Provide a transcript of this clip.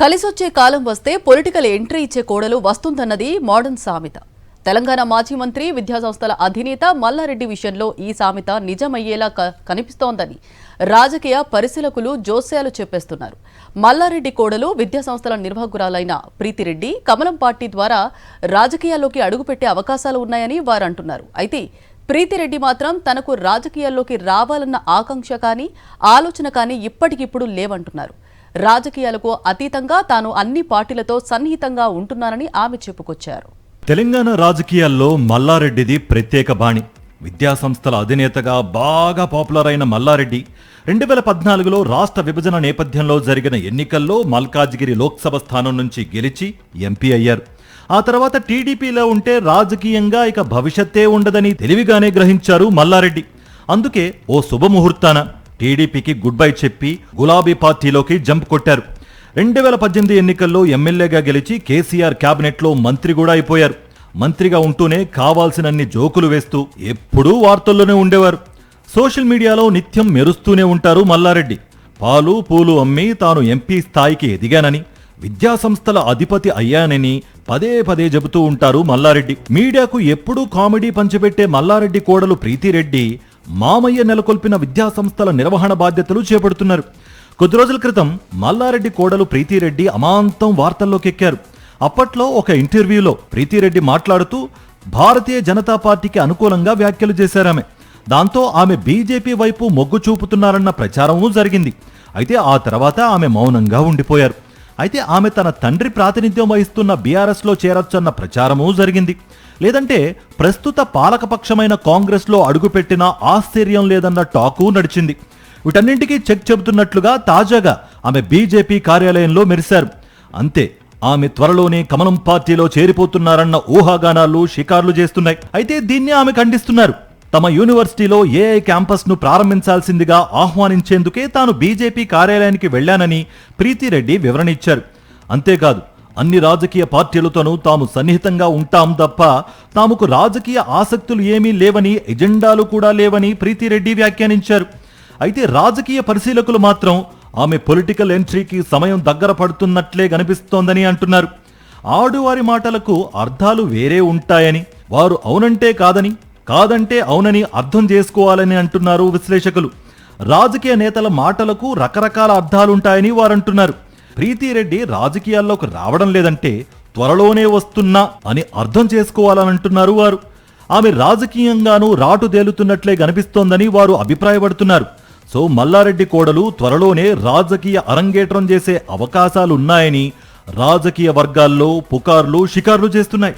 కలిసొచ్చే కాలం వస్తే political entry ఇచ్చే కోడలు వస్తుందన్నది మోడర్న్ సామెత. తెలంగాణ మాజీ మంత్రి విద్యాసంస్థల అధినేత మల్లారెడ్డి విషయంలో ఈ సామెత నిజమయ్యేలా కనిపిస్తోందని రాజకీయ పరిశీలకులు జోస్యాలు చెప్పేస్తున్నారు. మల్లారెడ్డి కోడలు విద్యాసంస్థల నిర్వాహకురాలైన ప్రీతిరెడ్డి కమలం పార్టీ ద్వారా రాజకీయాల్లోకి అడుగుపెట్టే అవకాశాలు ఉన్నాయని వారు అంటున్నారు. అయితే ప్రీతిరెడ్డి మాత్రం తనకు రాజకీయాల్లోకి రావాలన్న ఆకాంక్ష కానీ ఆలోచన కానీ ఇప్పటికిప్పుడు లేవంటున్నారు. రాజకీయాలకు అతీతంగా తాను అన్ని పార్టీలతో సన్నిహితంగా ఉంటున్నానని ఆమె చెప్పుకొచ్చారు. తెలంగాణ రాజకీయాల్లో మల్లారెడ్డిది ప్రత్యేక బాణి. విద్యాసంస్థల అధినేతగా బాగా పాపులర్ అయిన మల్లారెడ్డి 2014లో రాష్ట్ర విభజన నేపథ్యంలో జరిగిన ఎన్నికల్లో మల్కాజ్గిరి లోక్సభ స్థానం నుంచి గెలిచి ఎంపీ అయ్యారు. ఆ తర్వాత టీడీపీలో ఉంటే రాజకీయంగా ఇక భవిష్యత్తే ఉండదని తెలివిగానే గ్రహించారు మల్లారెడ్డి. అందుకే ఓ శుభముహూర్తాన టీడీపీకి గుడ్ బై చెప్పి గులాబీ పార్టీలోకి జంప్ కొట్టారు. 2018 ఎన్నికల్లో ఎమ్మెల్యేగా గెలిచి కేసీఆర్ క్యాబినెట్లో మంత్రి కూడా అయిపోయారు. మంత్రిగా ఉంటూనే కావాల్సినన్ని జోకులు వేస్తూ ఎప్పుడూ వార్తల్లోనే ఉండేవారు. సోషల్ మీడియాలో నిత్యం మెరుస్తూనే ఉంటారు మల్లారెడ్డి. పాలు పూలు అమ్మి తాను ఎంపీ స్థాయికి ఎదిగానని, విద్యాసంస్థల అధిపతి అయ్యానని పదే పదే చెబుతూ ఉంటారు మల్లారెడ్డి. మీడియాకు ఎప్పుడూ కామెడీ పంచిపెట్టే మల్లారెడ్డి కోడలు ప్రీతిరెడ్డి మామయ్య నెలకొల్పిన విద్యాసంస్థల నిర్వహణ బాధ్యతలు చేపడుతున్నారు. కొద్ది రోజుల క్రితం మల్లారెడ్డి కోడలు ప్రీతిరెడ్డి అమాంతం వార్తల్లోకి ఎక్కారు. అప్పట్లో ఒక ఇంటర్వ్యూలో ప్రీతిరెడ్డి మాట్లాడుతూ భారతీయ జనతా పార్టీకి అనుకూలంగా వ్యాఖ్యలు చేశారామె. దాంతో ఆమె బీజేపీ వైపు మొగ్గు చూపుతున్నారన్న ప్రచారమూ జరిగింది. అయితే ఆ తర్వాత ఆమె మౌనంగా ఉండిపోయారు. అయితే ఆమె తన తండ్రి ప్రాతినిధ్యం వహిస్తున్న బీఆర్ఎస్లో చేరొచ్చన్న ప్రచారమూ జరిగింది. లేదంటే ప్రస్తుత పాలకపక్షమైన కాంగ్రెస్లో అడుగుపెట్టినా ఆశ్చర్యం లేదన్న టాకు నడిచింది. వీటన్నింటికీ చెక్ చెబుతున్నట్లుగా తాజాగా ఆమె బీజేపీ కార్యాలయంలో మెరిశారు. అంతే, ఆమె త్వరలోనే కమలం పార్టీలో చేరిపోతున్నారన్న ఊహాగానాలు షికార్లు చేస్తున్నాయి. అయితే దీన్ని ఆమె ఖండిస్తున్నారు. తమ యూనివర్సిటీలో ఏఐ క్యాంపస్ను ప్రారంభించాల్సిందిగా ఆహ్వానించేందుకే తాను బీజేపీ కార్యాలయానికి వెళ్లానని ప్రీతిరెడ్డి వివరణ ఇచ్చారు. అంతేకాదు, అన్ని రాజకీయ పార్టీలతోనూ తాము సన్నిహితంగా ఉంటాం తప్ప తాముకు రాజకీయ ఆసక్తులు ఏమీ లేవని, ఎజెండాలు కూడా లేవని ప్రీతిరెడ్డి వ్యాఖ్యానించారు. అయితే రాజకీయ పరిశీలకులు మాత్రం ఆమె పొలిటికల్ ఎంట్రీకి సమయం దగ్గర పడుతున్నట్లే కనిపిస్తోందని అంటున్నారు. ఆడువారి మాటలకు అర్థాలు వేరే ఉంటాయని, వారు అవునంటే కాదని, కాదంటే అవునని అర్థం చేసుకోవాలని అంటున్నారు విశ్లేషకులు. రాజకీయ నేతల మాటలకు రకరకాల అర్థాలుంటాయని వారంటున్నారు. ప్రీతిరెడ్డి రాజకీయాల్లోకి రావడం లేదంటే త్వరలోనే వస్తున్నా అని అర్థం చేసుకోవాలనంటున్నారు వారు. ఆమె రాజకీయంగానూ రాటుదేలుతున్నట్లే కనిపిస్తోందని వారు అభిప్రాయపడుతున్నారు. సో మల్లారెడ్డి కోడలు త్వరలోనే రాజకీయ అరంగేట్రం చేసే అవకాశాలున్నాయని రాజకీయ వర్గాల్లో పుకార్లు షికార్లు చేస్తున్నాయి.